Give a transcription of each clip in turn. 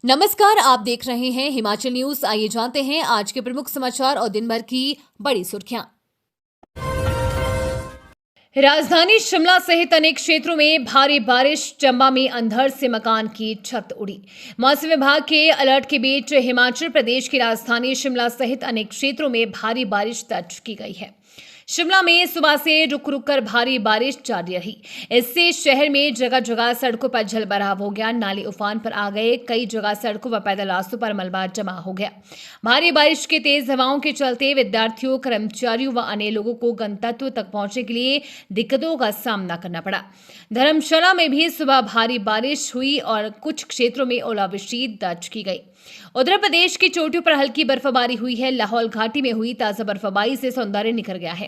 नमस्कार, आप देख रहे हैं हिमाचल न्यूज। आइए जानते हैं आज के प्रमुख समाचार और दिन भर की बड़ी सुर्खियां। राजधानी शिमला सहित अनेक क्षेत्रों में भारी बारिश। चंबा में अंधड़ से मकान की छत उड़ी। मौसम विभाग के अलर्ट के बीच हिमाचल प्रदेश की राजधानी शिमला सहित अनेक क्षेत्रों में भारी बारिश दर्ज की गई है। शिमला में सुबह से रुक रुक कर भारी बारिश जारी रही। इससे शहर में जगह जगह सड़कों पर जलभराव हो गया, नाले उफान पर आ गए। कई जगह सड़कों व पैदल रास्तों पर मलबा जमा हो गया। भारी बारिश के तेज हवाओं के चलते विद्यार्थियों, कर्मचारियों व अन्य लोगों को गंतव्य तक पहुंचने के लिए दिक्कतों का सामना करना पड़ा। धर्मशाला में भी सुबह भारी बारिश हुई और कुछ क्षेत्रों में ओलावृष्टि दर्ज की गई। उधर प्रदेश की चोटियों पर हल्की बर्फबारी हुई है। लाहौल घाटी में हुई ताजा बर्फबारी से सौंदर्य निखर गया है।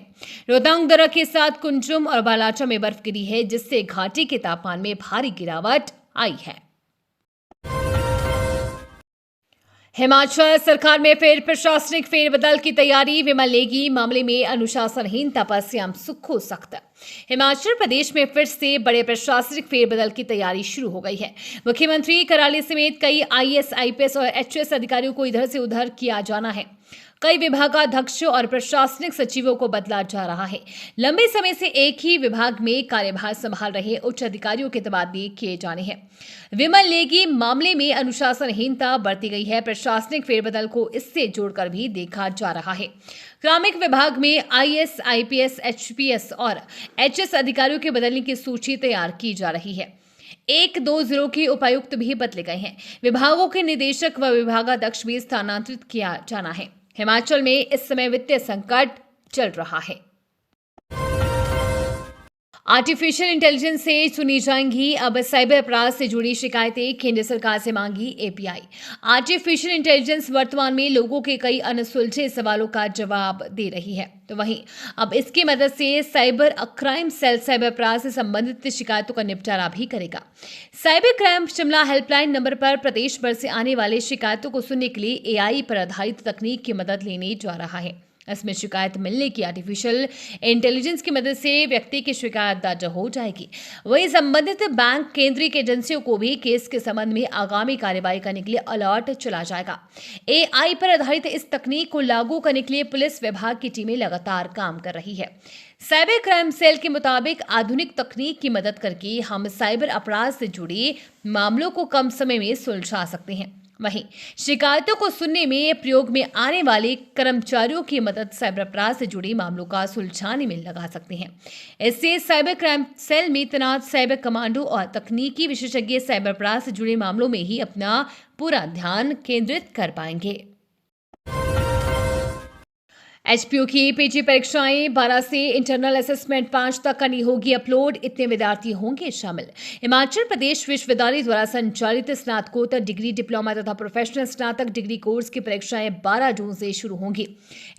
रोहतांग दर्रा के साथ कुंजुम और बालाचा में बर्फ गिरी है, जिससे घाटी के तापमान में भारी गिरावट आई है। हिमाचल सरकार में फिर प्रशासनिक फेरबदल की तैयारी। विमल नेगी मामले में अनुशासनहीनता पर सीएम सुक्खू सख्त। हिमाचल प्रदेश में फिर से बड़े प्रशासनिक फेरबदल की तैयारी शुरू हो गई है। मुख्यमंत्री कराली समेत कई आईएएस, आईपीएस और एचएएस अधिकारियों को इधर से उधर किया जाना है। कई विभागाध्यक्षों और प्रशासनिक सचिवों को बदला जा रहा है। लंबे समय से एक ही विभाग में कार्यभार संभाल रहे उच्च अधिकारियों के तबादले किए जाने हैं। विमल नेगी मामले में अनुशासनहीनता बरती गई है। प्रशासनिक फेरबदल को इससे जोड़कर भी देखा जा रहा है। ग्रामीण विभाग में आईएएस, आईपीएस, एचपीएस और एचएस अधिकारियों के बदलने की सूची तैयार की जा रही है। 1-2 जिलों के उपायुक्त भी बदले गए हैं। विभागों के निदेशक व विभागाध्यक्ष भी स्थानांतरित किया जाना है। हिमाचल में इस समय वित्तीय संकट चल रहा है। आर्टिफिशियल इंटेलिजेंस से सुनी जाएंगी अब साइबर अपराध से जुड़ी शिकायतें। केंद्र सरकार से मांगी एपीआई। आर्टिफिशियल इंटेलिजेंस वर्तमान में लोगों के कई अनसुलझे सवालों का जवाब दे रही है, तो वहीं अब इसकी मदद से साइबर क्राइम सेल साइबर अपराध से संबंधित शिकायतों का निपटारा भी करेगा। Cyber crime Shimla helpline number पर प्रदेश भर से आने वाले शिकायतों को सुनने के लिए एआई पर आधारित तकनीक की मदद लेने जा रहा है। इसमें शिकायत मिलने की आर्टिफिशियल इंटेलिजेंस की मदद से व्यक्ति की शिकायत दर्ज हो जाएगी। वहीं संबंधित बैंक, केंद्रीय एजेंसियों को भी केस के संबंध में आगामी कार्रवाई करने के लिए अलर्ट चला जाएगा। एआई पर आधारित इस तकनीक को लागू करने के लिए पुलिस विभाग की टीमें लगातार काम कर रही है। साइबर क्राइम सेल के मुताबिक आधुनिक तकनीक की मदद करके हम साइबर अपराध से जुड़े मामलों को कम समय में सुलझा सकते हैं। वहीं शिकायतों को सुनने में प्रयोग में आने वाले कर्मचारियों की मदद साइबर अपराध से जुड़े मामलों का सुलझाने में लगा सकते हैं। इससे साइबर क्राइम सेल में तैनात साइबर कमांडो और तकनीकी विशेषज्ञ साइबर अपराध से जुड़े मामलों में ही अपना पूरा ध्यान केंद्रित कर पाएंगे। एचपीयू की पीजी परीक्षाएं 12 से इंटरनल असेसमेंट 5 तक करनी होगी अपलोड। इतने विद्यार्थी होंगे शामिल। हिमाचल प्रदेश विश्वविद्यालय द्वारा संचालित स्नातकोत्तर डिग्री, डिप्लोमा तथा प्रोफेशनल स्नातक डिग्री कोर्स की परीक्षाएं 12 जून से शुरू होंगी।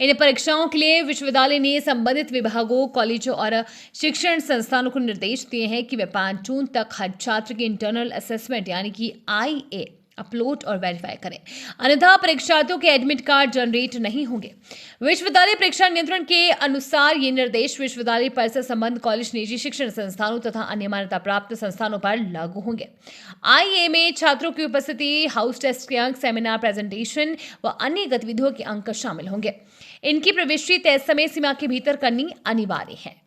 इन परीक्षाओं के लिए विश्वविद्यालय ने संबंधित विभागों, कॉलेजों और शिक्षण संस्थानों को निर्देश दिए हैं कि वे 5 जून तक हर छात्र की इंटरनल असेसमेंट यानी कि IA अपलोड और वेरीफाई करें, अन्यथा परीक्षार्थियों के एडमिट कार्ड जनरेट नहीं होंगे। विश्वविद्यालय परीक्षा नियंत्रण के अनुसार ये निर्देश विश्वविद्यालय परिसर संबंध कॉलेज, निजी शिक्षण संस्थानों तथा अन्य मान्यता प्राप्त संस्थानों पर लागू होंगे। IA में छात्रों की उपस्थिति, हाउस टेस्ट के अंक, सेमिनार, प्रेजेंटेशन व अन्य गतिविधियों के अंक शामिल होंगे। इनकी प्रविष्टि तय समय सीमा के भीतर करनी अनिवार्य है।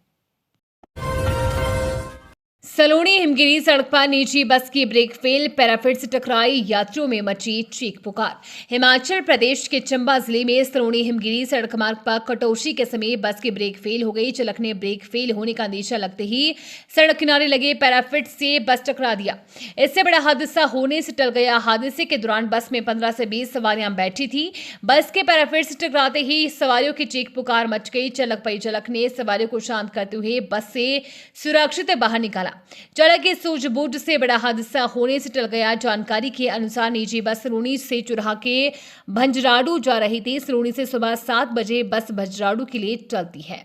सलोनी हिमगिरी सड़क पर निजी बस की ब्रेक फेल, पैराफिट से टकराई, यात्रियों में मची चीख पुकार। हिमाचल प्रदेश के चंबा जिले में सलोनी हिमगिरी सड़क मार्ग पर कटौशी के समय बस की ब्रेक फेल हो गई। चालक ने ब्रेक फेल होने का अंदेशा लगते ही सड़क किनारे लगे पैराफिट से बस टकरा दिया। इससे बड़ा हादसा होने से टल गया। हादसे के दौरान बस में 15 से 20 सवारियां बैठी थी। बस के पैराफिट से टकराते ही सवारियों की चीख पुकार मच गई। चालक परिचालक ने सवारियों को शांत करते हुए बस से सुरक्षित बाहर निकाला। चालक की सूझबूझ से बड़ा हादसा होने से टल गया। जानकारी के अनुसार निजी बस सलोनी से चुराह के भंजराडू जा रही थी। सलोनी से सुबह 7 बजे बस भंजराडू के लिए चलती है।